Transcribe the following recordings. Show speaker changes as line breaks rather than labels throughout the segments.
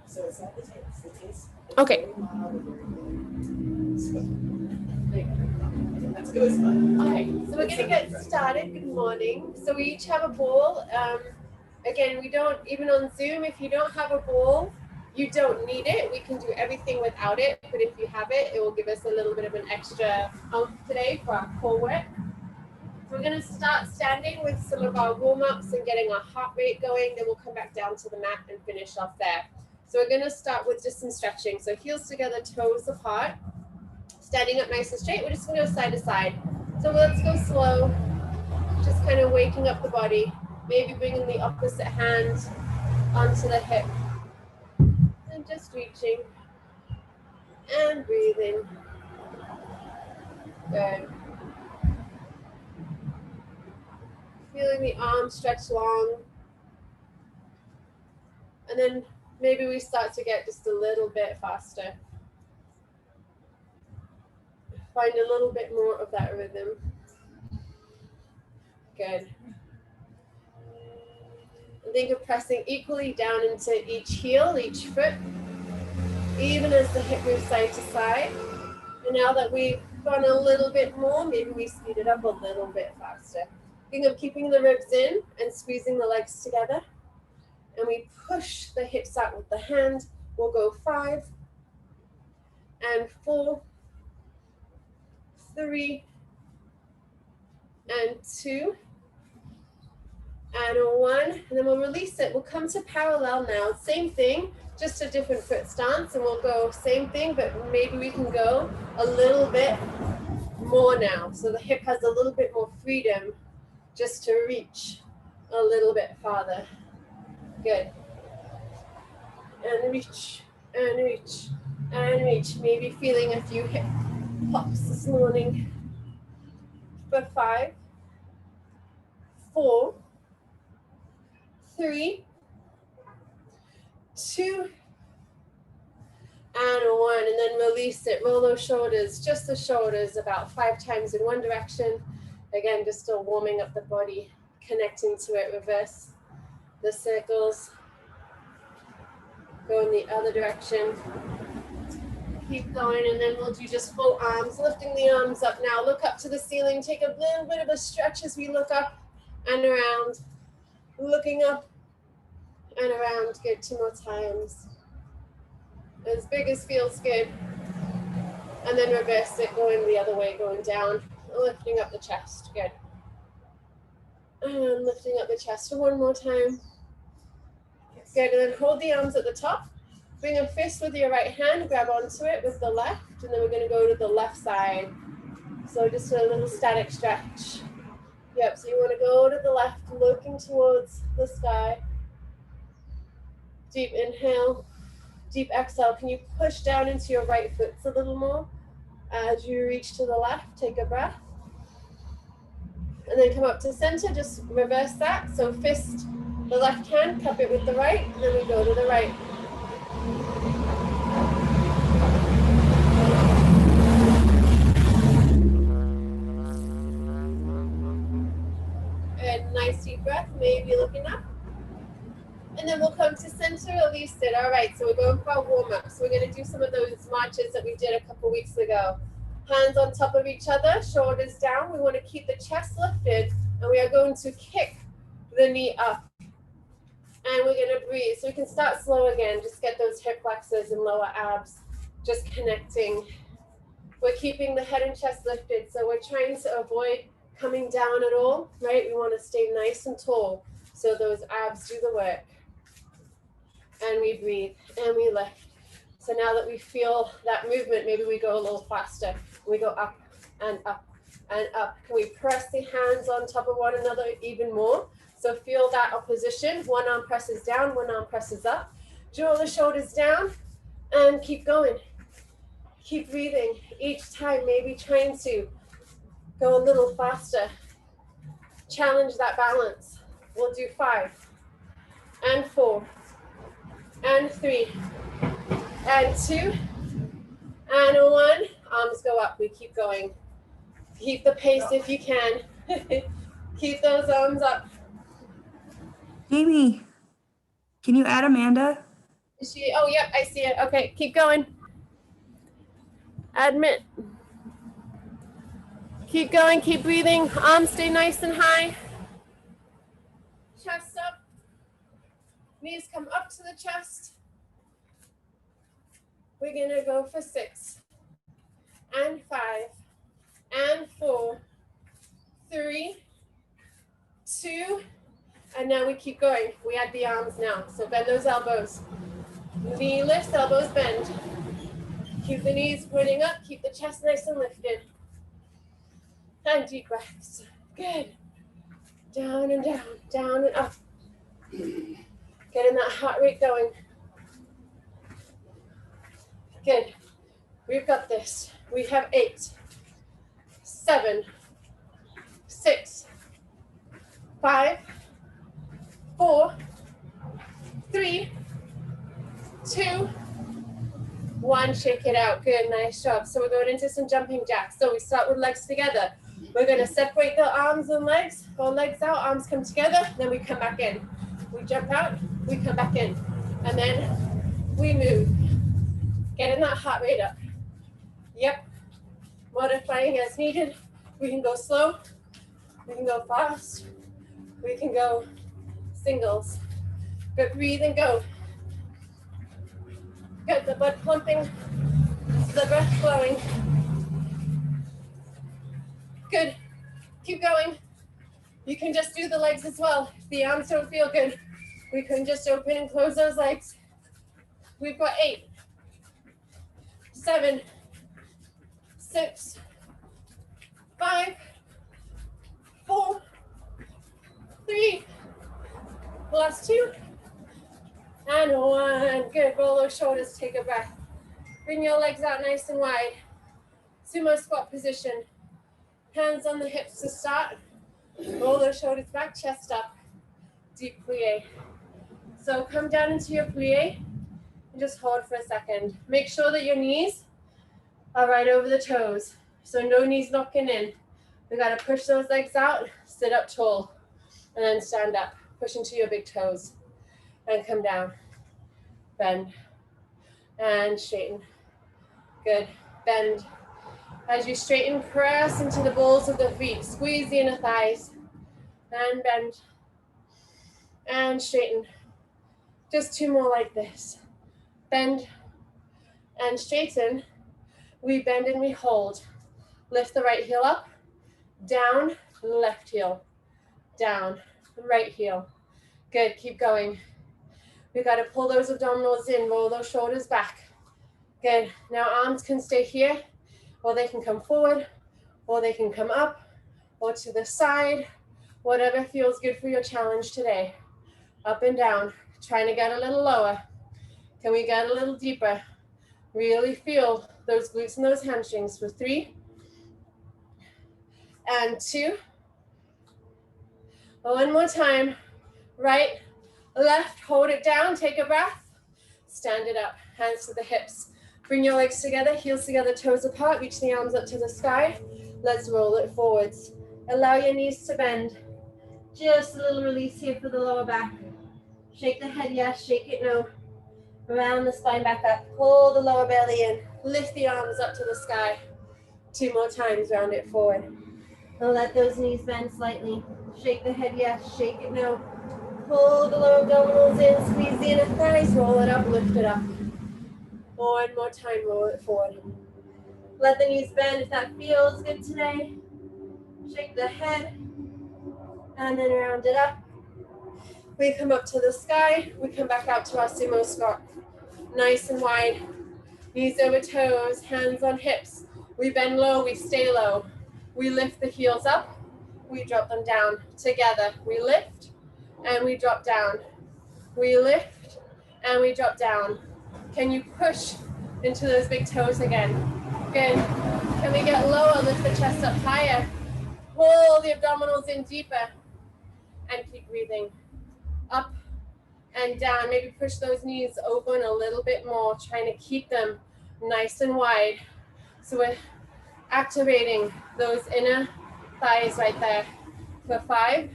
Okay. Okay, so we're gonna get started. Good morning. So we each have a ball. Again, we don't, even on Zoom, if you don't have a ball, you don't need it. We can do everything without it, but if you have it, it will give us a little bit of an extra oomph today for our core work. So we're gonna start standing with some of our warm-ups and getting our heart rate going, then we'll come back down to the mat and finish off there. So we're gonna start with just some stretching. So heels together, toes apart, standing up nice and straight. We're just gonna go side to side. So let's go slow, just kind of waking up the body, maybe bringing the opposite hand onto the hip, and just reaching and breathing. Good. Feeling the arms stretch long. And then maybe we start to get just a little bit faster. Find a little bit more of that rhythm. Good. And think of pressing equally down into each heel, each foot, even as the hip moves side to side. And now that we've gone a little bit more, maybe we speed it up a little bit faster. Think of keeping the ribs in and squeezing the legs together. And we push the hips out with the hand. We'll go 5 and 4, 3 and 2 and 1, and then we'll release it. We'll come to parallel now. Same thing, just a different foot stance, and we'll go same thing, but maybe we can go a little bit more now. So the hip has a little bit more freedom just to reach a little bit farther. Good. And reach, and reach, and reach. Maybe feeling a few hip pops this morning. For 5, 4, 3, 2, and 1, and then release it. Roll those shoulders, just the shoulders, about 5 times in one direction. Again, just still warming up the body, connecting to it. Reverse the circles. Go in the other direction. Keep going, and then we'll do just full arms, lifting the arms up now. Look up to the ceiling. Take a little bit of a stretch as we look up and around. Looking up and around. Good. 2 more times. As big as feels good. And then reverse it, going the other way, going down, lifting up the chest. Good. And lifting up the chest 1 more time. Good, and then hold the arms at the top. Bring a fist with your right hand, grab onto it with the left, and then we're gonna go to the left side. So just a little static stretch. Yep, so you wanna go to the left, looking towards the sky. Deep inhale, deep exhale. Can you push down into your right foot a little more? As you reach to the left, take a breath. And then come up to center, just reverse that. So fist the left hand, cup it with the right, and then we go to the right. And nice deep breath, maybe looking up. And then we'll come to center, release it. All right, so we're going for our warm-up. So we're gonna do some of those marches that we did a couple weeks ago. Hands on top of each other, shoulders down. We wanna keep the chest lifted, and we are going to kick the knee up. And we're gonna breathe. So we can start slow again. Just get those hip flexors and lower abs just connecting. We're keeping the head and chest lifted. So we're trying to avoid coming down at all, right? We wanna stay nice and tall so those abs do the work. And we breathe and we lift. So now that we feel that movement, maybe we go a little faster. We go up and up and up. Can we press the hands on top of one another even more? So feel that opposition. One arm presses down, one arm presses up. Draw the shoulders down and keep going. Keep breathing. Each time, maybe trying to go a little faster. Challenge that balance. We'll do 5 and 4 and 3 and 2 and 1. Arms go up. We keep going. Keep the pace if you can. Keep those arms up.
Jamie, can you add Amanda?
Is she? Oh, yep, I see it. Okay, keep going. Admit. Keep going, keep breathing. Arms stay nice and high. Chest up. Knees come up to the chest. We're gonna go for 6 and 5 and 4, 3, 2, and now we keep going. We add the arms now. So bend those elbows. Knee lifts, elbows bend. Keep the knees pointing up, keep the chest nice and lifted. And deep breaths. Good. Down and down, down and up. Getting that heart rate going. Good. We've got this. We have 8, 7, 6, 5, 4, 3, 2, 1. Shake it out. Good, nice job. So we're going into some jumping jacks. So we start with legs together. We're going to separate the arms and legs. Or legs out, arms come together, then we come back in. We jump out, we come back in. And then we move. Getting that heart rate up. Yep. Modifying as needed. We can go slow. We can go fast. We can go singles. But breathe and go. Get the blood pumping, the breath flowing. Good. Keep going. You can just do the legs as well. If the arms don't feel good, we can just open and close those legs. We've got 8, 7, 6, 5, 4, 3, last 2, and 1. Good. Roll those shoulders, take a breath. Bring your legs out nice and wide. Sumo squat position. Hands on the hips to start. Roll those shoulders back, chest up. Deep plie. So come down into your plie and just hold for a second. Make sure that your knees are right over the toes. So no knees knocking in. We gotta push those legs out, sit up tall, and then stand up. Push into your big toes. And come down. Bend. And straighten. Good. Bend. As you straighten, press into the balls of the feet. Squeeze the inner thighs. And bend. And straighten. Just 2 more like this. Bend. And straighten. We bend and we hold. Lift the right heel up. Down. Left heel. Down. Right heel. Good. Keep going. We got to pull those abdominals in. Roll those shoulders back. Good. Now arms can stay here. Or they can come forward, or they can come up, or to the side, whatever feels good for your challenge today. Up and down, trying to get a little lower. Can we get a little deeper? Really feel those glutes and those hamstrings for 3, and 2. 1 more time. Right, left, hold it down, take a breath. Stand it up, hands to the hips. Bring your legs together, heels together, toes apart, reach the arms up to the sky. Let's roll it forwards. Allow your knees to bend. Just a little release here for the lower back. Shake the head, yes, shake it, no. Round the spine back up, pull the lower belly in. Lift the arms up to the sky. 2 more times, round it forward. And let those knees bend slightly. Shake the head, yes, shake it, no. Pull the lower abdominals in, squeeze the inner thighs, roll it up, lift it up. 1 more time, roll it forward. Let the knees bend if that feels good today. Shake the head, and then round it up. We come up to the sky, we come back out to our sumo squat. Nice and wide, knees over toes, hands on hips. We bend low, we stay low. We lift the heels up, we drop them down. Together, we lift, and we drop down. We lift, and we drop down. Can you push into those big toes again? Good. Can we get lower, lift the chest up higher? Pull the abdominals in deeper. And keep breathing. Up and down. Maybe push those knees open a little bit more, trying to keep them nice and wide. So we're activating those inner thighs right there. For 5,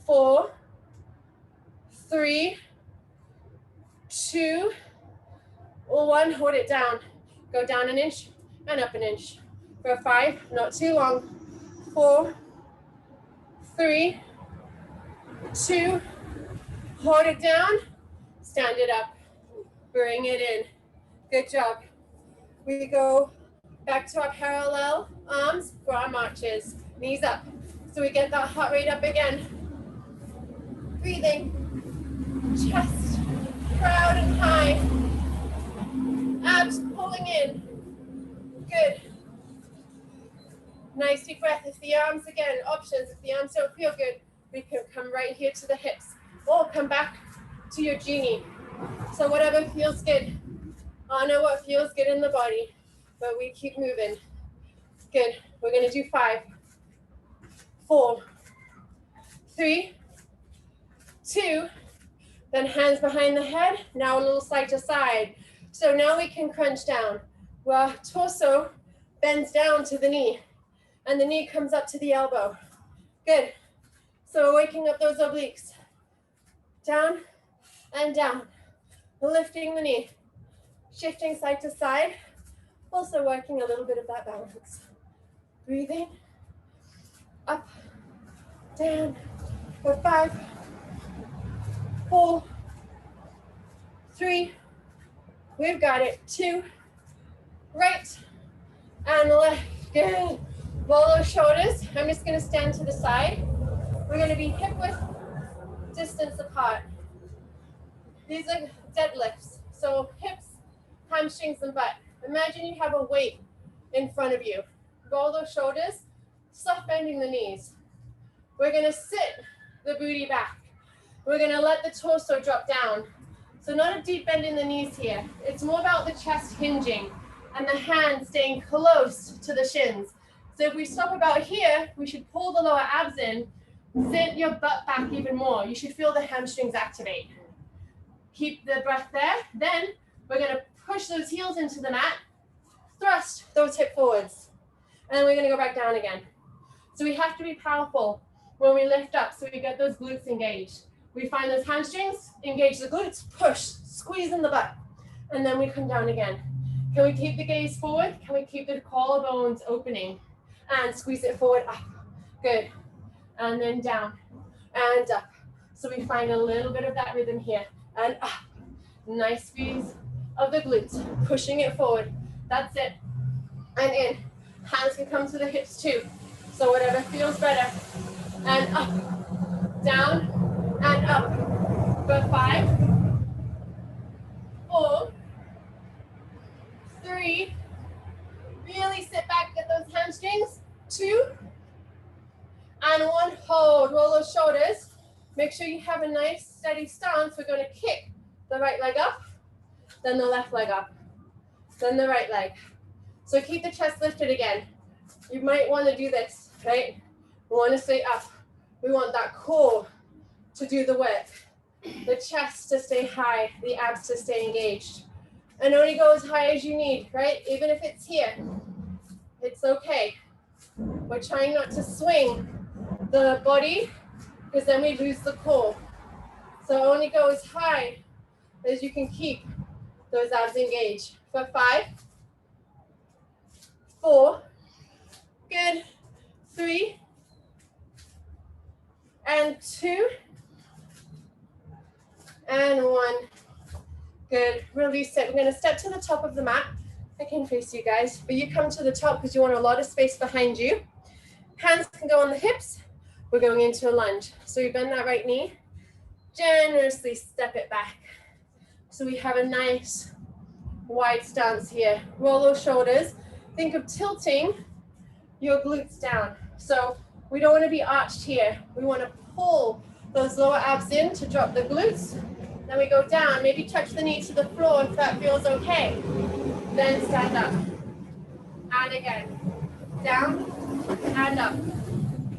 4, 3, 2, 1, hold it down. Go down an inch and up an inch. For 5, not too long. 4, 3, 2, hold it down, stand it up, bring it in. Good job. We go back to our parallel arms for our marches. Knees up. So we get that heart rate up again. Breathing. Chest proud and high. Abs pulling in. Good. Nice deep breath. If the arms, again, options. If the arms don't feel good, we can come right here to the hips. Or come back to your genie. So whatever feels good. Honor what feels good in the body. But we keep moving. Good. We're going to do 5, 4, 3, 2. Then hands behind the head. Now a little side to side. So now we can crunch down. Well, torso bends down to the knee. And the knee comes up to the elbow. Good. So we're waking up those obliques. Down and down. Lifting the knee. Shifting side to side. Also working a little bit of that balance. Breathing. Up. Down. For 5, 4, 3. We've got it. 2. Right. And left. Good. Roll those shoulders. I'm just going to stand to the side. We're going to be hip width distance apart. These are deadlifts. So hips, hamstrings, and butt. Imagine you have a weight in front of you. Roll those shoulders, soft bending the knees. We're going to sit the booty back. We're going to let the torso drop down. So not a deep bend in the knees here. It's more about the chest hinging and the hands staying close to the shins. So if we stop about here, we should pull the lower abs in, sit your butt back even more. You should feel the hamstrings activate. Keep the breath there. Then we're going to push those heels into the mat, thrust those hips forwards. And then we're going to go back down again. So we have to be powerful when we lift up so we get those glutes engaged. We find those hamstrings, engage the glutes, push, squeeze in the butt. And then we come down again. Can we keep the gaze forward? Can we keep the collarbones opening? And squeeze it forward, up. Good. And then down and up. So we find a little bit of that rhythm here. And up. Nice squeeze of the glutes, pushing it forward. That's it. And in. Hands can come to the hips too. So whatever feels better. And up. Down and up. For 5, 4, 3. Really sit back, get those hamstrings. 2 and 1. Hold. Roll those shoulders. Make sure you have a nice steady stance. We're going to kick the right leg up, then the left leg up, then the right leg. So keep the chest lifted again. You might want to do this, right? We want to stay up. We want that core to do the work. The chest to stay high, the abs to stay engaged. And only go as high as you need, right? Even if it's here, it's okay. We're trying not to swing the body because then we lose the core. So only go as high as you can keep those abs engaged. For 5, 4, good, 3, and 2, and 1. Good, release it. We're going to step to the top of the mat. I can face you guys, but you come to the top because you want a lot of space behind you. Hands can go on the hips. We're going into a lunge. So you bend that right knee, generously step it back. So we have a nice wide stance here. Roll those shoulders. Think of tilting your glutes down. So we don't want to be arched here. We want to pull those lower abs in to drop the glutes. Then we go down, maybe touch the knee to the floor if that feels okay. Then stand up. And again, down and up.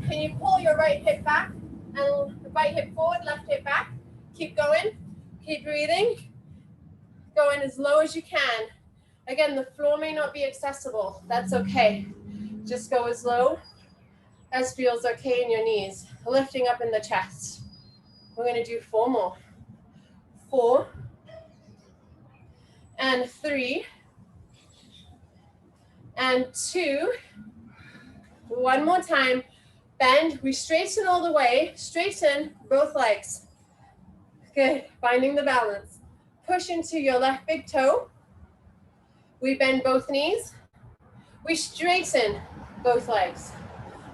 Can you pull your right hip back and right hip forward, left hip back? Keep going, keep breathing. Going as low as you can. Again, the floor may not be accessible. That's okay. Just go as low as feels okay in your knees. Lifting up in the chest. We're going to do 4 more. 4, and 3, and 2. One more time. Bend, we straighten all the way, straighten both legs. Good, finding the balance. Push into your left big toe. We bend both knees. We straighten both legs.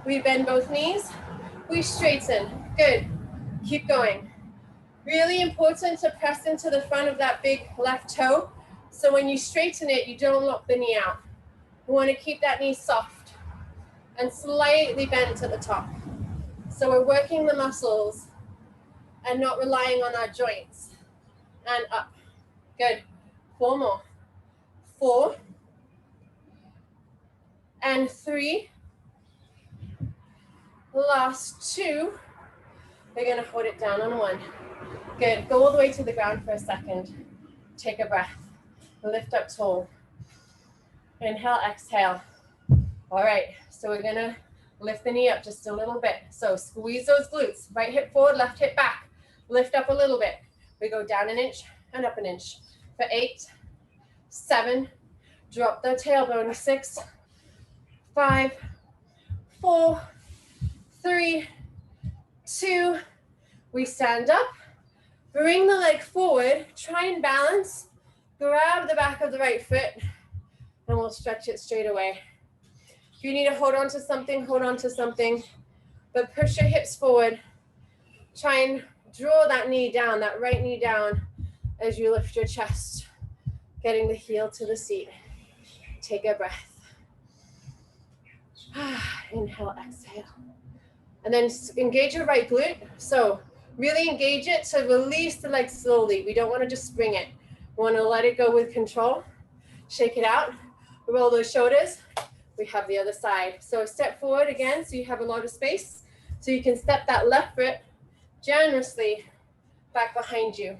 We bend both knees. We straighten. Good. Keep going. Really important to press into the front of that big left toe. So when you straighten it, you don't lock the knee out. We want to keep that knee soft and slightly bent at the top. So we're working the muscles and not relying on our joints. And up. Good. 4 more. 4, and 3. Last 2. We're going to hold it down on 1. Good. Go all the way to the ground for a second. Take a breath. Lift up tall. Inhale, exhale. All right. So we're going to lift the knee up just a little bit. So squeeze those glutes. Right hip forward, left hip back. Lift up a little bit. We go down an inch and up an inch. For 8, 7. Drop the tailbone. 6, 5, 4, 3, 2. We stand up. Bring the leg forward. Try and balance. Grab the back of the right foot. And we'll stretch it straight away. If you need to hold on to something, hold on to something. But push your hips forward. Try and draw that knee down, that right knee down as you lift your chest. Getting the heel to the seat. Take a breath. Inhale, exhale. And then engage your right glute. So really engage it to release the leg slowly. We don't want to just spring it. We want to let it go with control. Shake it out. Roll those shoulders. We have the other side. So step forward again so you have a lot of space. So you can step that left foot generously back behind you.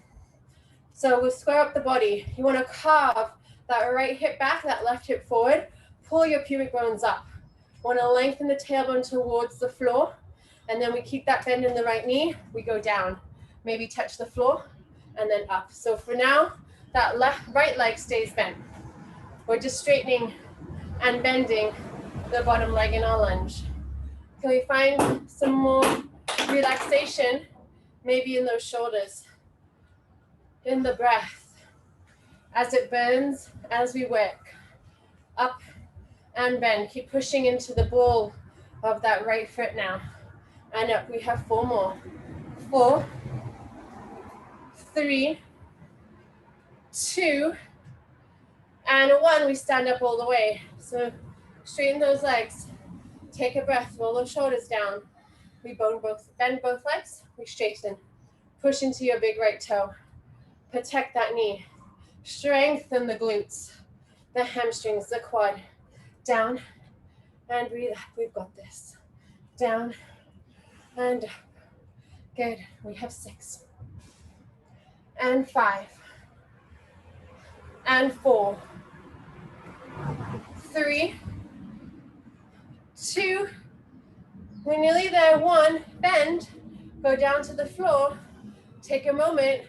So we'll square up the body. You want to carve that right hip back, that left hip forward. Pull your pubic bones up. Want to lengthen the tailbone towards the floor. And then we keep that bend in the right knee. We go down. Maybe touch the floor and then up. So for now, that right leg stays bent. We're just straightening and bending the bottom leg in our lunge. Can we find some more relaxation? Maybe in those shoulders. In the breath. As it burns, as we work. Up and bend. Keep pushing into the ball of that right foot now. And up. We have 4 more. 4, 3, 2, and 1. We stand up all the way. So straighten those legs. Take a breath. Roll those shoulders down. We bend both legs. We straighten. Push into your big right toe. Protect that knee. Strengthen the glutes, the hamstrings, the quad. Down and breathe up. We've got this. Down and up. Good. We have 6 and 5 and 4, 3, 2. We're nearly there. 1. Bend. Go down to the floor. Take a moment.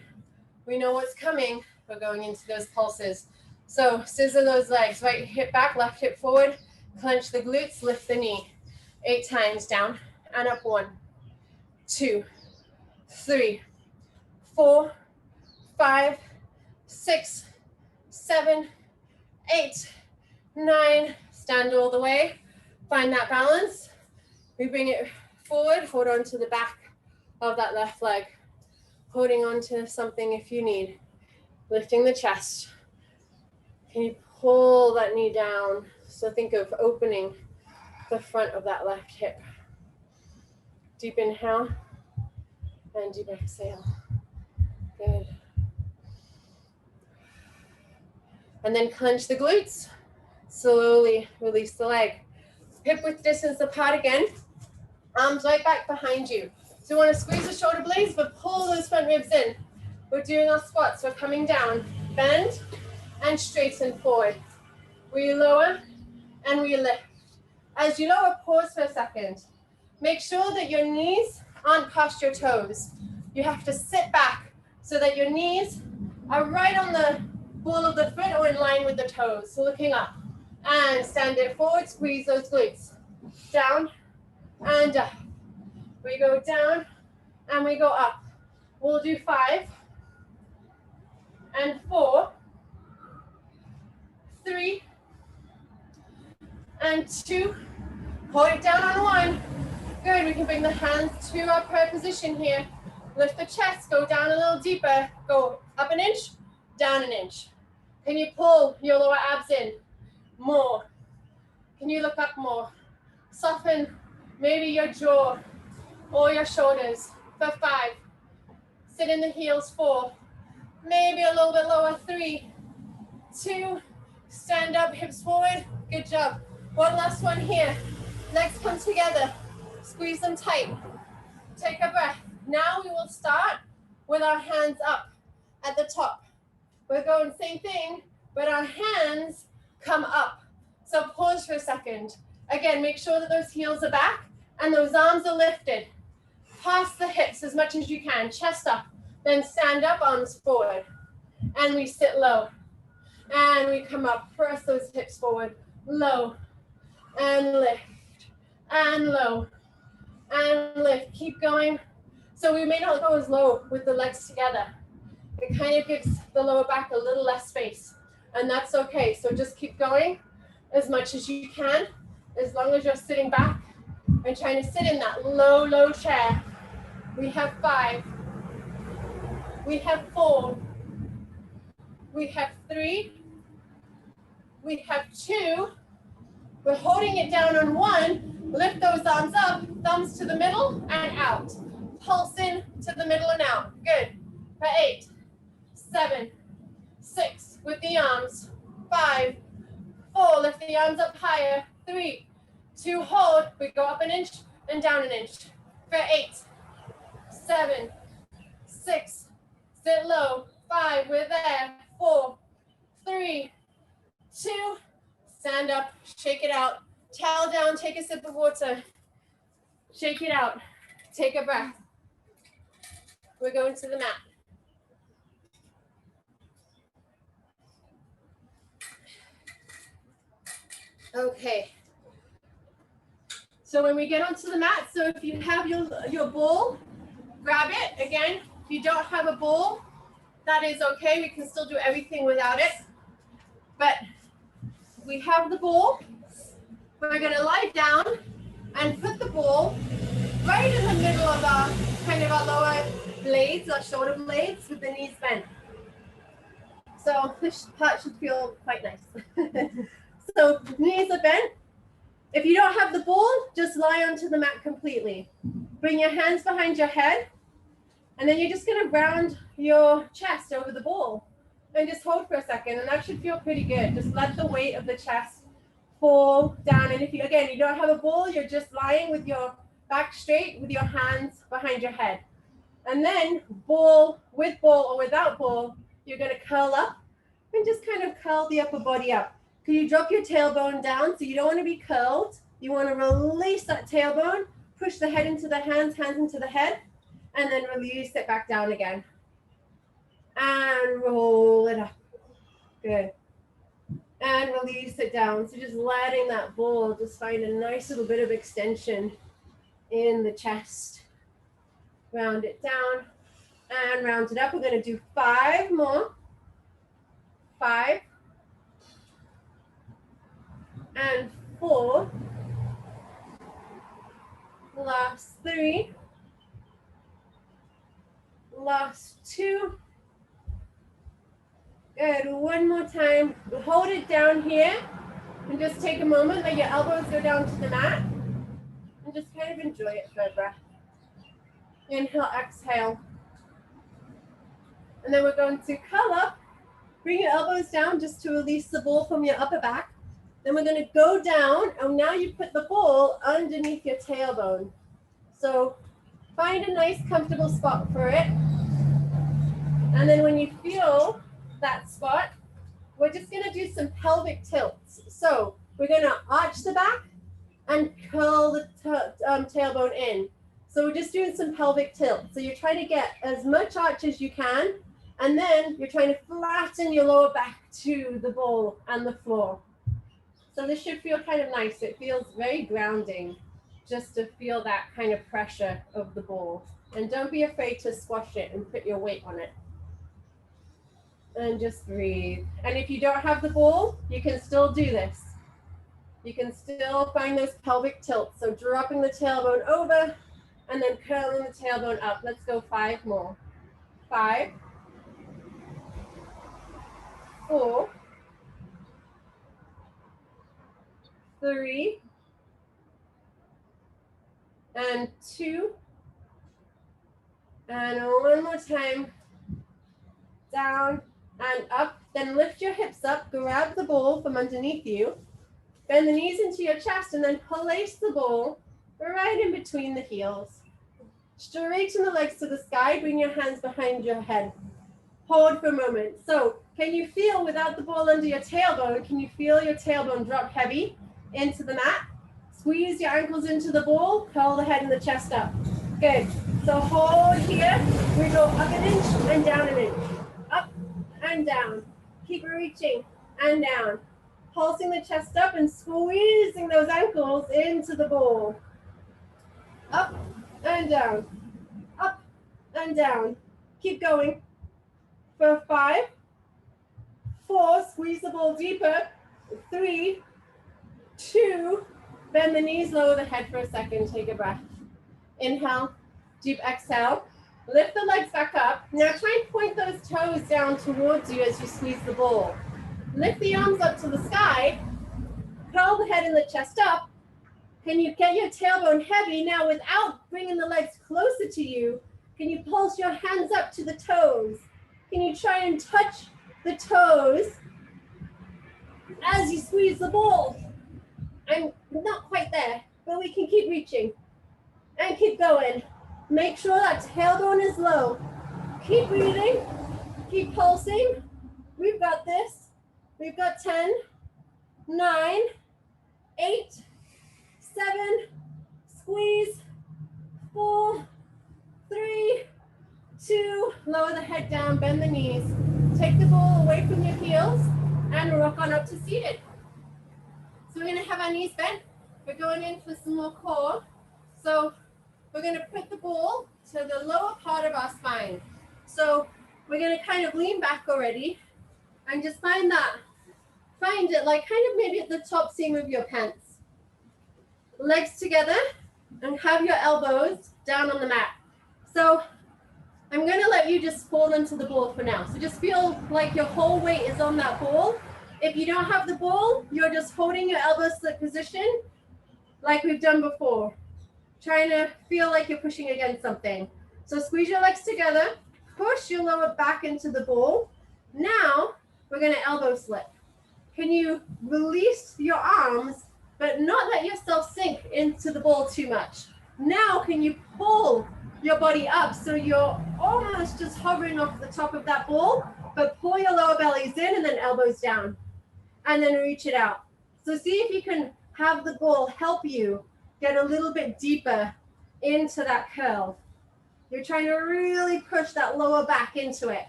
We know what's coming. We're going into those pulses. So scissor those legs. Right hip back, left hip forward. Clench the glutes. Lift the knee. 8 times. Down and up. 1, 2, 3, 4, 5, 6, 7, 8, 9. Stand all the way. Find that balance. We bring it forward. Hold on to the back of that left leg. Holding on to something if you need. Lifting the chest. Can you pull that knee down? So think of opening the front of that left hip. Deep inhale and deep exhale. Good. And then clench the glutes. Slowly release the leg. Hip width distance apart again. Arms right back behind you. So we want to squeeze the shoulder blades, but pull those front ribs in. We're doing our squats. We're coming down. Bend and straighten forward. We lower and we lift. As you lower, pause for a second. Make sure that your knees aren't past your toes. You have to sit back so that your knees are right on the ball of the foot or in line with the toes. So looking up. And stand it forward, squeeze those glutes. Down and up. We go down and we go up. We'll do 5 and 4, 3 and 2. Hold it down on 1. Good, we can bring the hands to our prayer position here. Lift the chest, go down a little deeper. Go up an inch, down an inch. Can you pull your lower abs in? More. Can you look up more? Soften maybe your jaw or your shoulders for 5. Sit in the heels 4. Maybe a little bit lower 3, 2. Stand up, hips forward. Good job. One last one here. Legs come together. Squeeze them tight. Take a breath. Now we will start with our hands up at the top. We're going same thing, but our hands come up. So pause for a second. Again, make sure that those heels are back and those arms are lifted. Past the hips as much as you can. Chest up. Then stand up, arms forward. And we sit low. And we come up. Press those hips forward. Low. And lift. And low. And lift. Keep going. So we may not go as low with the legs together. It kind of gives the lower back a little less space. And that's okay. So just keep going as much as you can, as long as you're sitting back and trying to sit in that low, low chair. We have 5. We have 4. We have 3. We have 2. We're holding it down on 1. Lift those arms up, thumbs to the middle and out. Pulse in to the middle and out. Good. For 8, 7, 6 with the arms. 5, 4, lift the arms up higher. 3, 2, hold. We go up an inch and down an inch. For 8, 7, 6, sit low. 5, we're there. 4, 3, 2, stand up, shake it out. Towel down, take a sip of water. Shake it out. Take a breath. We're going to the mat. Okay. So when we get onto the mat, so if you have your ball, grab it. Again, if you don't have a ball, that is okay. We can still do everything without it. But we have the ball. We're going to lie down and put the ball right in the middle of our kind of our lower blades, our shoulder blades, with the knees bent. So this part should feel quite nice. So knees are bent. If you don't have the ball, just lie onto the mat completely. Bring your hands behind your head, and then you're just going to round your chest over the ball and just hold for a second, and that should feel pretty good. Just let the weight of the chest fall down, and if you, again, you don't have a ball, you're just lying with your back straight with your hands behind your head. And then ball, with ball or without ball, you're going to curl up and just kind of curl the upper body up. Can you drop your tailbone down? So you don't want to be curled. You want to release that tailbone, push the head into the hands, hands into the head, and then release it back down again. And roll it up. Good. And release it down. So just letting that ball just find a nice little bit of extension in the chest. Round it down and round it up. We're going to do 5 more. 5 and 4. Last 3. Last 2. Good. One more time. Hold it down here and just take a moment. Let your elbows go down to the mat and just kind of enjoy it for a breath. Inhale, exhale. And then we're going to curl up. Bring your elbows down just to release the ball from your upper back. Then we're going to go down, and now you put the ball underneath your tailbone. So find a nice comfortable spot for it. And then when you feel that spot, we're just going to do some pelvic tilts. So we're going to arch the back and curl the tailbone in. So we're just doing some pelvic tilts. So you're trying to get as much arch as you can And then you're trying to flatten your lower back to the ball and the floor. So this should feel kind of nice. It feels very grounding just to feel that kind of pressure of the ball. And don't be afraid to squash it and put your weight on it. And just breathe. And if you don't have the ball, you can still do this. You can still find those pelvic tilts. So dropping the tailbone over and then curling the tailbone up. Let's go 5 more. 5, 4, 3, and 2, and one more time. Down and up. Then lift your hips up, grab the ball from underneath you, bend the knees into your chest, and then place the ball right in between the heels. Straighten the legs to the sky, bring your hands behind your head. Hold for a moment. So can you feel, without the ball under your tailbone, can you feel your tailbone drop heavy into the mat? Squeeze your ankles into the ball, curl the head and the chest up. Good. So hold here. We go up an inch and down an inch. Up and down. Keep reaching and down. Pulsing the chest up and squeezing those ankles into the ball. Up and down. Up and down. Keep going. For 5, 4, squeeze the ball deeper. 3, 2, bend the knees, lower the head for a second. Take a breath. Inhale, deep exhale. Lift the legs back up. Now try and point those toes down towards you as you squeeze the ball. Lift the arms up to the sky. Curl the head and the chest up. Can you get your tailbone heavy? Now without bringing the legs closer to you, can you pulse your hands up to the toes? Can you try and touch the toes as you squeeze the ball? I'm not quite there, but we can keep reaching and keep going. Make sure that tailbone is low. Keep breathing, keep pulsing. We've got this. We've got 10, 9, 8, 7, squeeze, 4, 3, 2, lower the head down, bend the knees. Take the ball away from your heels and rock on up to seated. So we're gonna have our knees bent. We're going in for some more core. So we're gonna put the ball to the lower part of our spine. So we're gonna kind of lean back already and just find it like kind of maybe at the top seam of your pants. Legs together and have your elbows down on the mat. So I'm gonna let you just fall into the ball for now. So just feel like your whole weight is on that ball. If you don't have the ball, you're just holding your elbows to the position like we've done before. Trying to feel like you're pushing against something. So squeeze your legs together, push your lower back into the ball. Now we're gonna elbow slip. Can you release your arms, but not let yourself sink into the ball too much? Now can you pull your body up so you're almost just hovering off the top of that ball, but pull your lower bellies in and then elbows down. And then reach it out. So see if you can have the ball help you get a little bit deeper into that curl. You're trying to really push that lower back into it.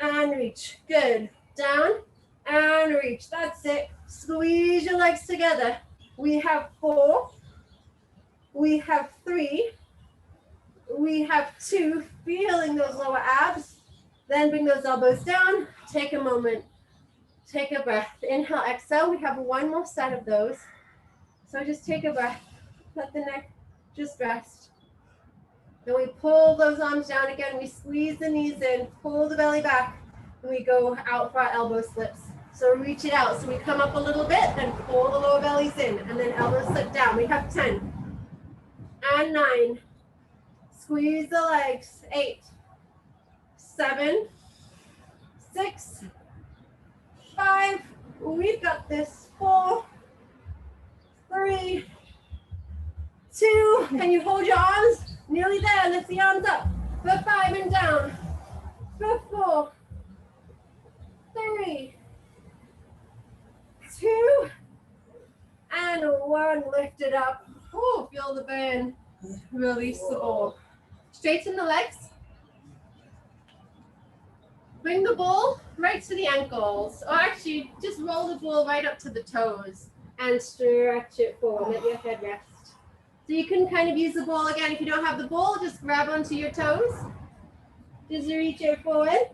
And reach. Good. Down and reach. That's it. Squeeze your legs together. We have 4. We have 3. We have 2. Feeling those lower abs. Then bring those elbows down. Take a moment. Take a breath. Inhale, exhale. We have 1 more set of those. So just take a breath. Let the neck just rest. Then we pull those arms down again. We squeeze the knees in, pull the belly back, and we go out for our elbow slips. So reach it out. So we come up a little bit, then pull the lower bellies in, and then elbow slip down. We have 10 and 9. Squeeze the legs. 8, 7, 6, 5. We've got this. 4, 3, 2. Can you hold your arms? Nearly there. Lift the arms up. For 5 and down. For 4, 3, 2, and 1. Lift it up. Oh, feel the burn. Release the ball. Straighten the legs. Bring the ball right to the ankles, or actually just roll the ball right up to the toes and stretch it forward. Let your head rest. So you can kind of use the ball again. If you don't have the ball, just grab onto your toes. Just reach it forward.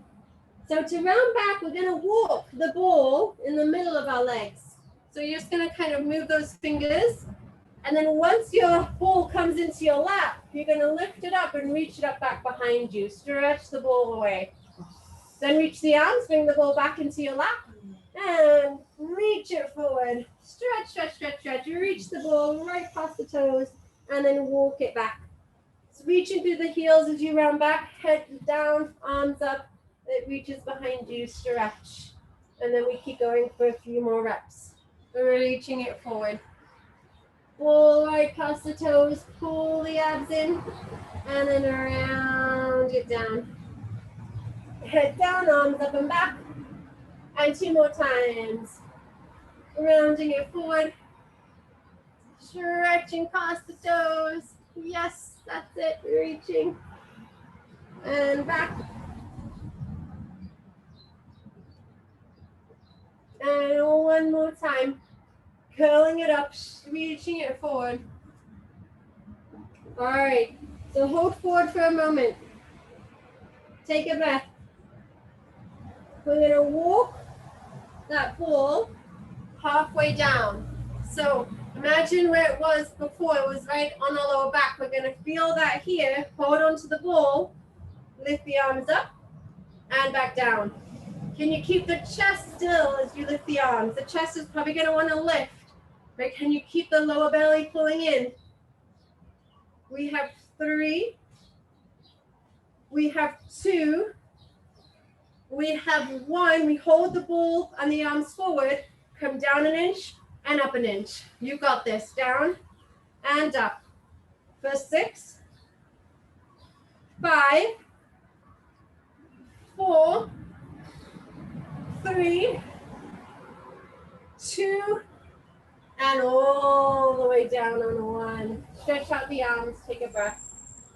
So to round back, we're going to walk the ball in the middle of our legs. So you're just going to kind of move those fingers. And then once your ball comes into your lap, you're going to lift it up and reach it up back behind you. Stretch the ball away. Then reach the arms, bring the ball back into your lap. And reach it forward. Stretch, stretch, stretch, stretch. Reach the ball right past the toes. And then walk it back. So reaching through the heels as you round back. Head down, arms up. It reaches behind you. Stretch. And then we keep going for a few more reps. Reaching it forward. Pull right past the toes, pull the abs in, and then around it down. Head down, arms up and back, and 2 more times. Rounding it forward, stretching past the toes. Yes, that's it, reaching, and back. And 1 more time. Curling it up, reaching it forward. All right, so hold forward for a moment. Take a breath. We're going to walk that ball halfway down. So imagine where it was before. It was right on our lower back. We're going to feel that here. Hold on to the ball. Lift the arms up and back down. Can you keep the chest still as you lift the arms? The chest is probably going to want to lift. Right? Can you keep the lower belly pulling in? We have 3. We have 2. We have 1. We hold the ball and the arms forward. Come down an inch and up an inch. You got this. Down and up. For 6, 5, 4, 3, 2, and all the way down on 1. Stretch out the arms, take a breath.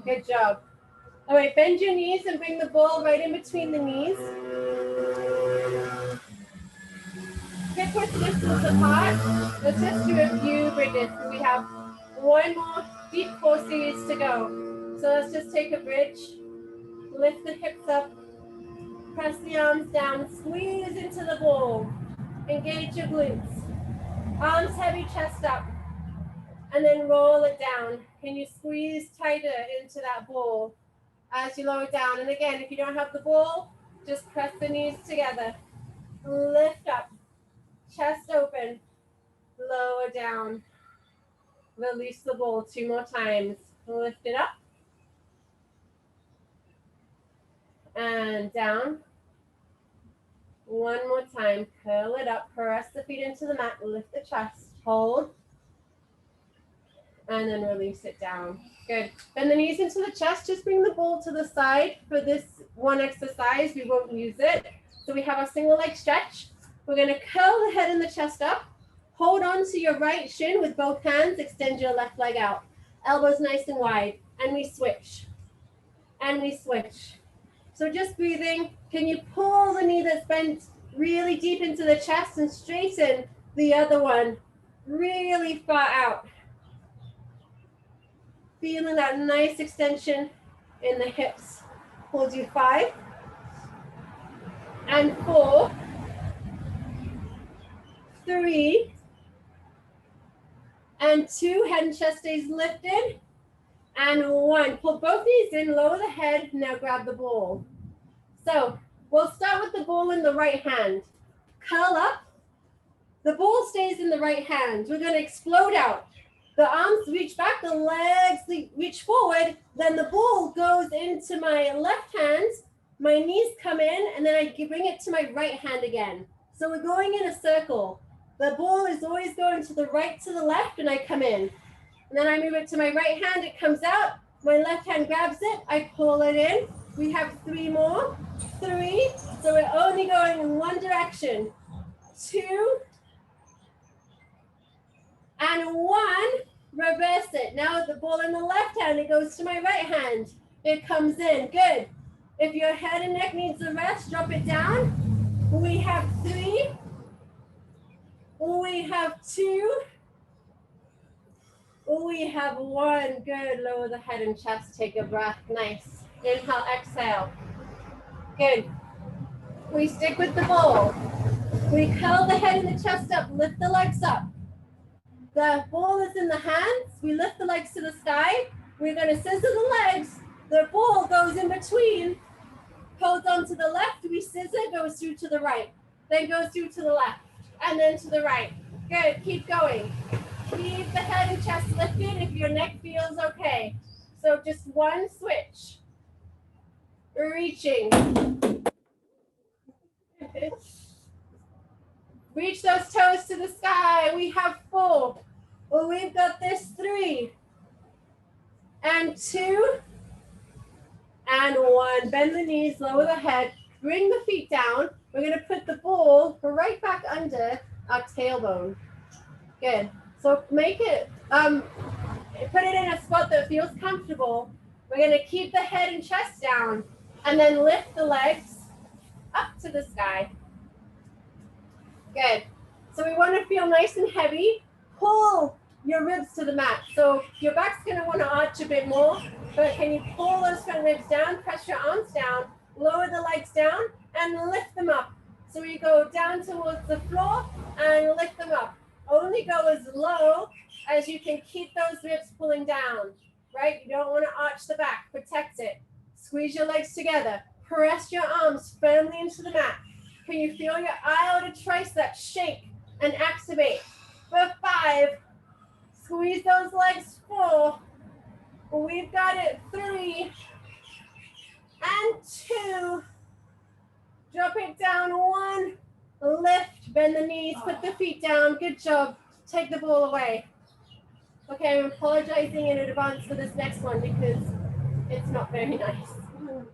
Good job. All right, bend your knees and bring the ball right in between the knees. Hip width distance apart. Let's just do a few bridges. We have 1 more deep core series to go. So let's just take a bridge. Lift the hips up. Press the arms down. Squeeze into the ball. Engage your glutes. Arms heavy, chest up. And then roll it down. Can you squeeze tighter into that ball as you lower it down? And again, if you don't have the ball, just press the knees together. Lift up. Chest open. Lower down. Release the ball 2 more times. Lift it up. And down. 1 more time. Curl it up. Press the feet into the mat. Lift the chest. Hold. And then release it down. Good. Bend the knees into the chest. Just bring the ball to the side for this one exercise. We won't use it. So we have our single leg stretch. We're going to curl the head and the chest up. Hold on to your right shin with both hands. Extend your left leg out. Elbows nice and wide. And we switch. And we switch. So just breathing. Can you pull the knee that's bent really deep into the chest and straighten the other one really far out? Feeling that nice extension in the hips. We'll do 5 and 4, 3 and 2. Head and chest stays lifted. And 1. Pull both knees in, lower the head. Now grab the ball. So we'll start with the ball in the right hand. Curl up. The ball stays in the right hand. We're going to explode out. The arms reach back, the legs reach forward, then the ball goes into my left hand, my knees come in, and then I bring it to my right hand again. So we're going in a circle. The ball is always going to the right, to the left, and I come in. And then I move it to my right hand, it comes out, my left hand grabs it, I pull it in. We have 3 more, 3, so we're only going in one direction. 2, and 1, reverse it. Now the ball in the left hand, it goes to my right hand. It comes in, good. If your head and neck needs a rest, drop it down. We have 3. We have 2. We have 1. Good. Lower the head and chest. Take a breath. Nice. Inhale, exhale. Good. We stick with the ball. We curl the head and the chest up. Lift the legs up. The ball is in the hands. We lift the legs to the sky. We're going to scissor the legs. The ball goes in between. Holds on to the left. We scissor. Goes through to the right. Then goes through to the left. And then to the right. Good. Keep going. Keep the head and chest lifted if your neck feels okay. So just 1 switch. Reaching. Reach those toes to the sky. We have 4. Well, we've got this 3. And 2. And 1. Bend the knees, lower the head. Bring the feet down. We're going to put the ball right back under our tailbone. Good. So make it, put it in a spot that feels comfortable. We're going to keep the head and chest down and then lift the legs up to the sky. Good. So we want to feel nice and heavy. Pull your ribs to the mat. So your back's going to want to arch a bit more, but can you pull those front ribs down, press your arms down, lower the legs down and lift them up. So we go down towards the floor and lift them up. Only go as low as you can keep those ribs pulling down, right? You don't want to arch the back, protect it. Squeeze your legs together. Press your arms firmly into the mat. Can you feel your aorta tricep shake and activate? For 5, squeeze those legs. 4, we've got it. 3, and 2, drop it down. 1, lift, bend the knees, put the feet down. Good job. Take the ball away. Okay, I'm apologizing in advance for this next one because it's not very nice,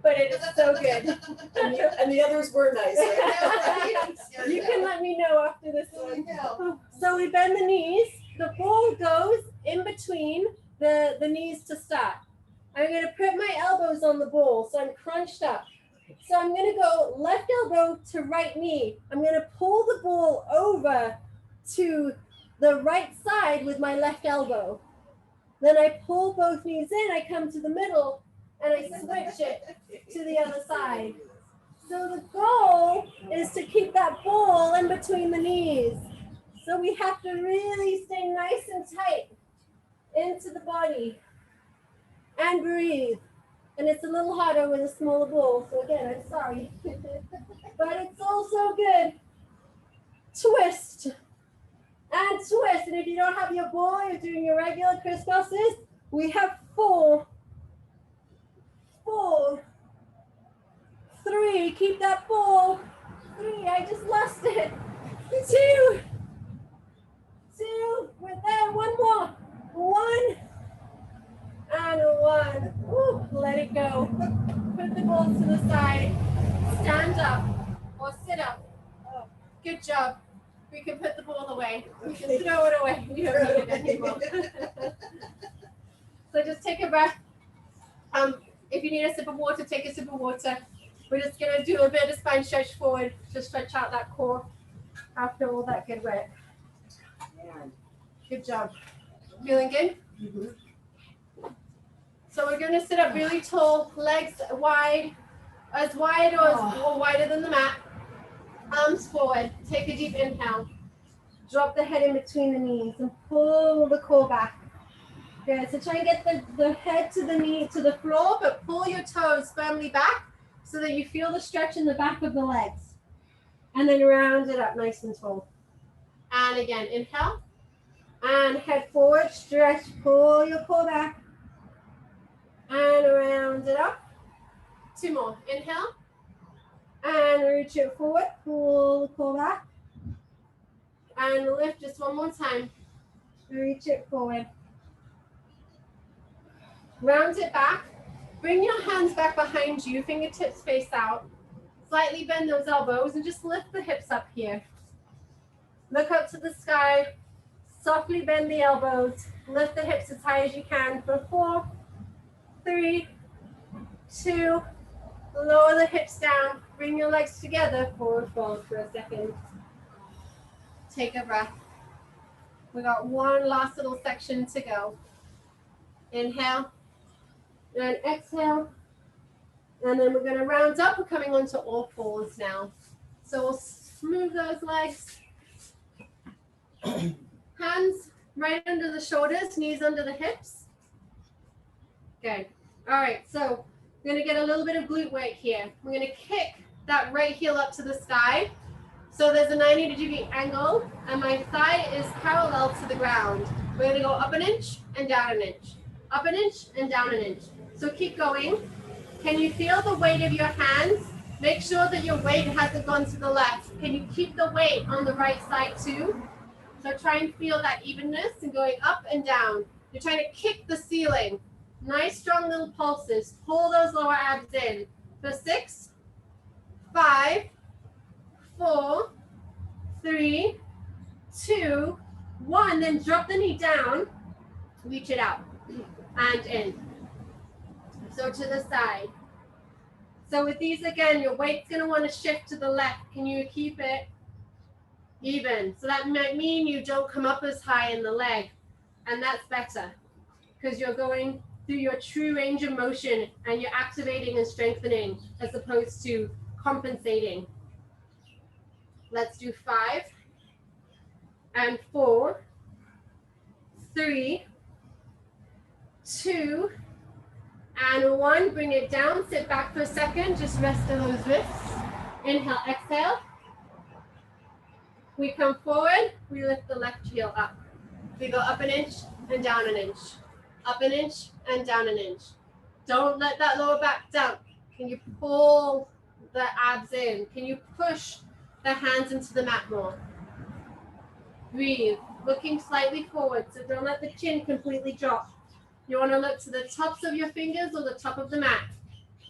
but it is so good.
And the others were nice. Right?
You can let me know after this one. So we bend the knees. The ball goes in between the knees to start. I'm going to put my elbows on the ball, so I'm crunched up. So I'm going to go left elbow to right knee. I'm going to pull the ball over to the right side with my left elbow. Then I pull both knees in, I come to the middle, and I switch it to the other side. So the goal is to keep that ball in between the knees. So we have to really stay nice and tight into the body and breathe. And it's a little harder with a smaller ball. So again, I'm sorry. But it's also good. Twist. And twist. And if you don't have your ball, you're doing your regular crisscrosses. We have 4. 4. 3. Keep that ball. 3. I just lost it. 2. 2. We're there. 1 more. 1. And 1. Ooh, let it go. Put the ball to the side. Stand up or sit up. Oh, good job. We can put the ball away. We can throw it away. You don't need it anymore. So just take a breath. If you need a sip of water, take a sip of water. We're just going to do a bit of spine stretch forward to stretch out that core after all that good work. Good job. Feeling good? Mm-hmm. So we're going to sit up really tall, legs wide, as wide or wider than the mat. Arms forward. Take a deep inhale. Drop the head in between the knees and pull the core back. Good. So try and get the head to the knee to the floor, but pull your toes firmly back so that you feel the stretch in the back of the legs. And then round it up nice and tall. And again, inhale. And head forward, stretch, pull your core back. And round it up. 2 more. Inhale. And reach it forward, pull the core back. And lift just 1 more time. Reach it forward. Round it back. Bring your hands back behind you, fingertips face out. Slightly bend those elbows and just lift the hips up here. Look up to the sky. Softly bend the elbows. Lift the hips as high as you can for 4, 3, 2, Lower the hips down. Bring your legs together. Forward fold for a second. Take a breath. We got one last little section to go. Inhale. And exhale. And then we're going to round up. We're coming onto all fours now. So we'll smooth those legs. Hands right under the shoulders, knees under the hips. Good. All right, so we're going to get a little bit of glute work here. We're going to kick that right heel up to the sky. So there's a 90-degree angle, and my thigh is parallel to the ground. We're going to go up an inch and down an inch. Up an inch and down an inch. So keep going. Can you feel the weight of your hands? Make sure that your weight hasn't gone to the left. Can you keep the weight on the right side too? So try and feel that evenness and going up and down. You're trying to kick the ceiling. Nice strong little pulses. Pull those lower abs in. For 6, 5, 4, 3, 2, 1. Then drop the knee down. Reach it out and in. So to the side. So with these again, your weight's going to want to shift to the left. Can you keep it even? So that might mean you don't come up as high in the leg. And that's better because you're going through your true range of motion and you're activating and strengthening as opposed to compensating. Let's do 5 and 4, 3, 2, and 1. Bring it down. Sit back for a second. Just rest on those wrists. Inhale, exhale. We come forward. We lift the left heel up. We go up an inch and down an inch. Up an inch and down an inch. Don't let that lower back down. Can you pull the abs in? Can you push the hands into the mat more? Breathe. Looking slightly forward. So don't let the chin completely drop. You want to look to the tops of your fingers or the top of the mat.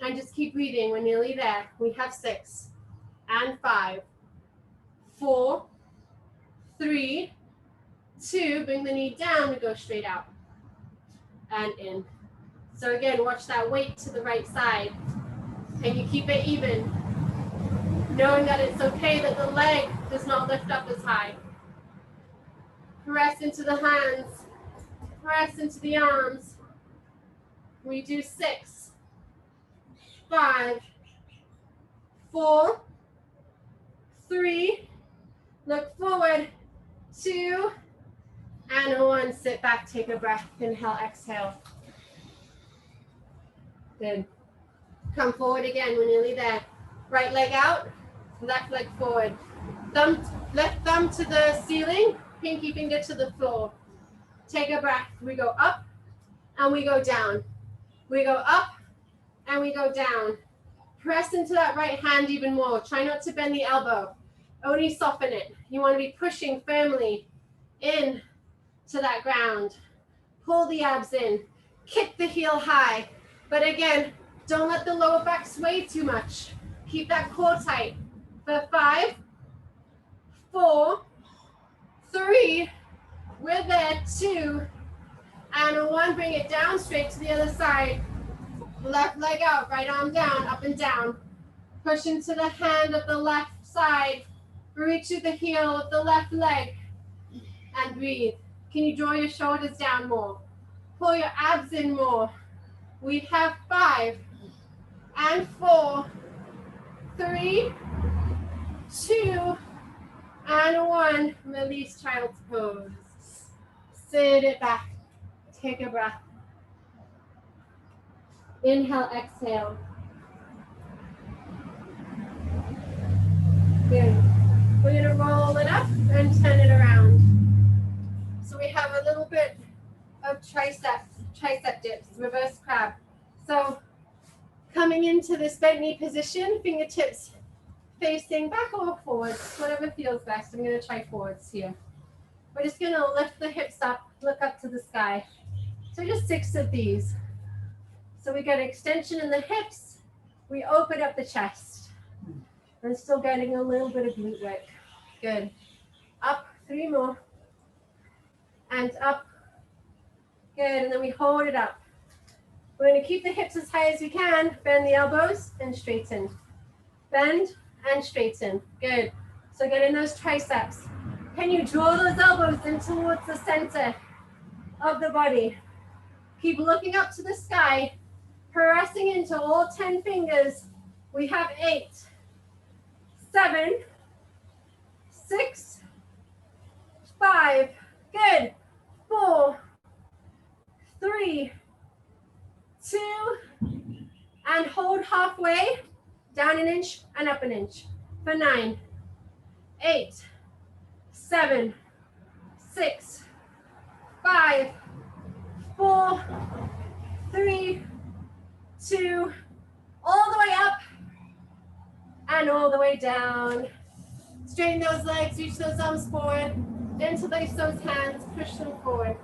And just keep breathing. We're nearly there. We have 6 and 5, 4, 3, 2. Bring the knee down and go straight out. And in. So again, watch that weight to the right side. Can you keep it even? Knowing that it's okay that the leg does not lift up as high. Press into the hands. Press into the arms. We do 6, 5, 4, 3, look forward, 2, and 1. Sit back, take a breath. Inhale, exhale. Good. Come forward again. We're nearly there. Right leg out, left leg forward. Left thumb to the ceiling, pinky finger to the floor. Take a breath. We go up and we go down. We go up and we go down. Press into that right hand even more. Try not to bend the elbow. Only soften it. You want to be pushing firmly in to that ground. Pull the abs in. Kick the heel high. But again, don't let the lower back sway too much. Keep that core tight. For 5, 4, 3, we're there, 2, and 1. Bring it down, straight to the other side. Left leg out, right arm down, up and down. Push into the hand of the left side. Reach to the heel of the left leg. And breathe. Can you draw your shoulders down more? Pull your abs in more. We have 5 and 4, 3, 2, and 1. Release child's pose. Sit it back. Take a breath. Inhale, exhale. Good. We're going to roll it up and turn it around. So we have a little bit of tricep dips, reverse crab. So coming into this bent knee position, fingertips facing back or forwards, whatever feels best. I'm going to try forwards here. We're just going to lift the hips up, look up to the sky. So just 6 of these. So we get extension in the hips. We open up the chest. I'm still getting a little bit of glute work. Good. Up, 3 more. And up. Good, and then we hold it up. We're going to keep the hips as high as we can. Bend the elbows and straighten. Bend and straighten. Good. So get in those triceps. Can you draw those elbows in towards the center of the body? Keep looking up to the sky, pressing into all 10 fingers. We have 8, 7, 6, 5. Good. 4, 3, 2, and hold halfway. Down an inch and up an inch. For 9, 8, 7, 6, 5, 4, 3, 2, all the way up and all the way down. Straighten those legs, reach those arms forward, interlace those hands, push them forward.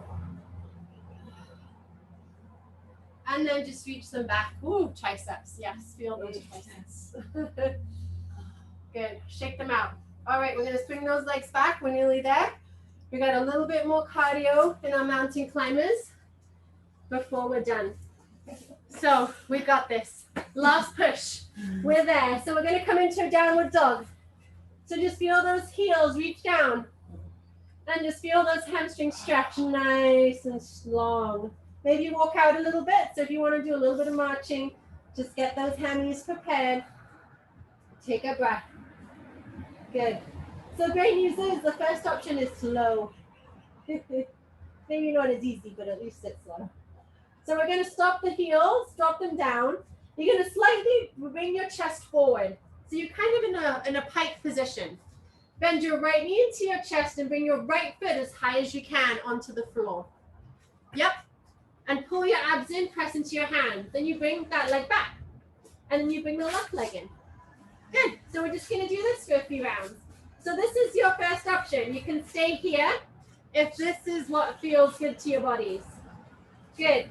And then just reach them back. Ooh, triceps, yes, feel those triceps. Good, shake them out. All right, we're gonna swing those legs back, we're nearly there. We got a little bit more cardio in our mountain climbers before we're done. So we got this. Last push. We're there. So we're going to come into a downward dog. So just feel those heels reach down. And just feel those hamstrings stretch nice and long. Maybe walk out a little bit. So if you want to do a little bit of marching, just get those hammies prepared. Take a breath. Good. So great news is the first option is slow. Maybe not as easy, but at least it's slow. So we're going to stop the heels, drop them down. You're going to slightly bring your chest forward. So you're kind of in a pike position. Bend your right knee into your chest and bring your right foot as high as you can onto the floor. Yep. And pull your abs in, press into your hand. Then you bring that leg back. And then you bring the left leg in. Good. So we're just going to do this for a few rounds. So this is your first option. You can stay here if this is what feels good to your bodies. Good.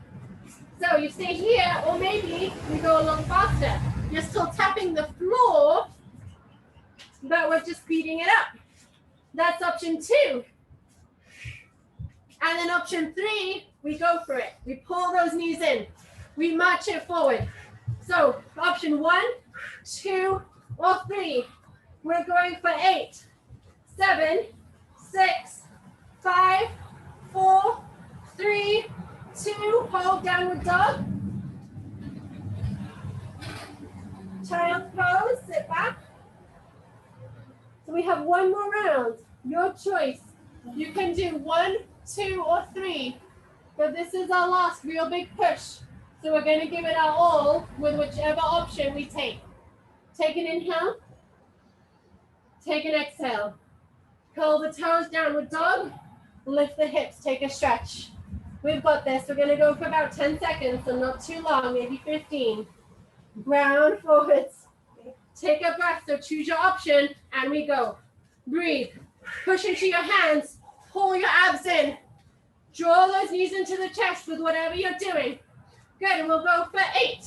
So you stay here, or maybe you go a little faster. You're still tapping the floor, but we're just speeding it up. That's option 2. And then option 3, we go for it. We pull those knees in. We march it forward. So option 1, 2, or 3. We're going for 8, 7, 6, 5, 4, 3, 2, hold downward dog. Child's pose, sit back. So we have one more round. Your choice. You can do 1, 2, or 3. But this is our last real big push. So we're going to give it our all with whichever option we take. Take an inhale. Take an exhale. Curl the toes, downward dog. Lift the hips, take a stretch. We've got this. We're going to go for about 10 seconds, so not too long, maybe 15. Ground forwards. Take a breath, so choose your option, and we go. Breathe. Push into your hands. Pull your abs in. Draw those knees into the chest with whatever you're doing. Good, and we'll go for 8,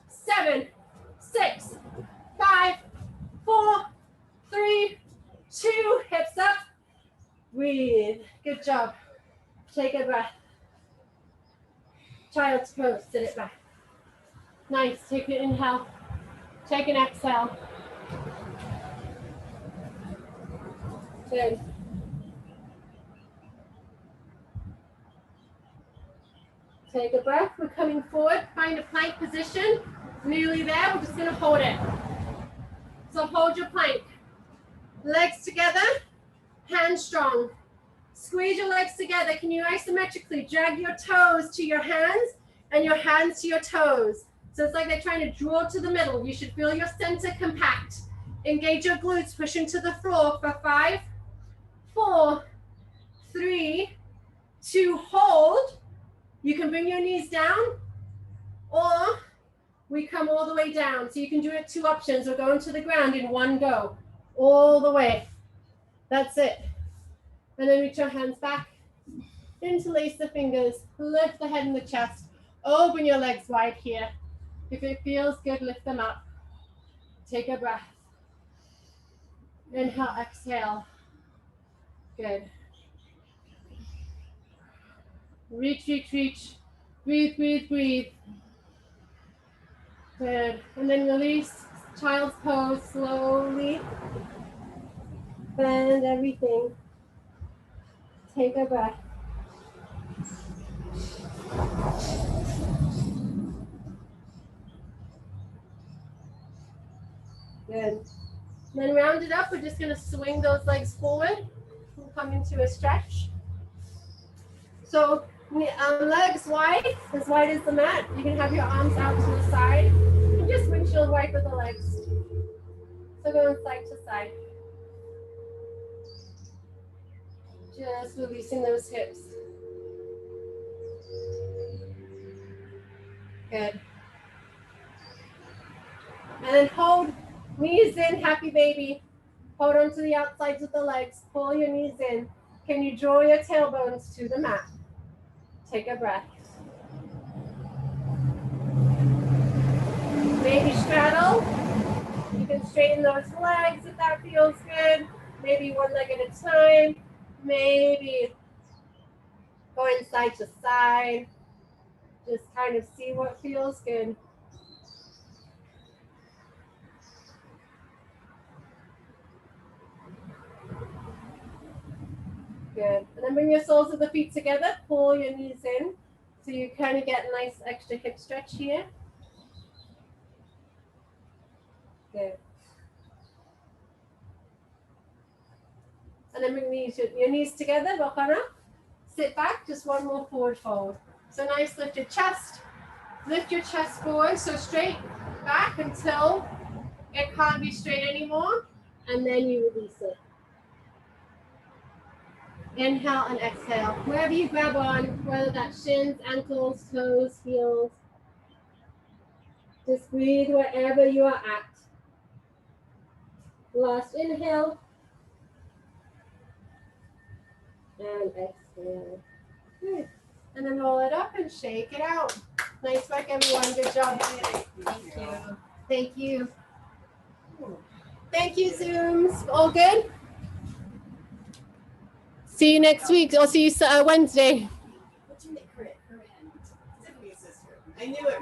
7, 6, 5, 4, 3, 2. Hips up. Breathe. Good job. Take a breath. Child's pose, sit it back. Nice, take an inhale, take an exhale. Good. Take a breath, we're coming forward, find a plank position. Nearly there, we're just gonna hold it. So hold your plank. Legs together, hands strong. Squeeze your legs together. Can you isometrically drag your toes to your hands and your hands to your toes? So it's like they're trying to draw to the middle. You should feel your center compact. Engage your glutes, push into the floor for 5, 4, 3, 2, hold. You can bring your knees down, or we come all the way down. So you can do it 2 options. We're going to the ground in one go, all the way. That's it. And then reach your hands back, interlace the fingers, lift the head and the chest, open your legs wide here. If it feels good, lift them up. Take a breath. Inhale, exhale. Good. Reach, reach, reach. Breathe, breathe, breathe. Good. And then release child's pose slowly. Bend everything. Take a breath. Good. And then round it up. We're just going to swing those legs forward. We'll come into a stretch. So legs wide as the mat. You can have your arms out to the side. And just windshield wiper the legs. So going side to side. Just releasing those hips. Good. And then hold knees in, happy baby. Hold on to the outsides of the legs. Pull your knees in. Can you draw your tailbones to the mat? Take a breath. Maybe straddle. You can straighten those legs if that feels good. Maybe one leg at a time. Maybe going side to side. Just kind of see what feels good. Good. And then bring your soles of the feet together. Pull your knees in. So you kind of get a nice extra hip stretch here. Good. And then bring your knees together. Sit back. Just one more forward fold. So nice lifted chest. Lift your chest forward. So straight back until it can't be straight anymore. And then you release it. Inhale and exhale. Wherever you grab on, whether that's shins, ankles, toes, heels. Just breathe wherever you are at. Last inhale. And exhale. Good. And then roll it up and shake it out. Nice work, everyone. Good job.
Thank you.
Thank you. Thank you, Zooms. All good? See you next week. I'll see you Wednesday.
What'd you make her hand? Tiffany's sister. I knew it.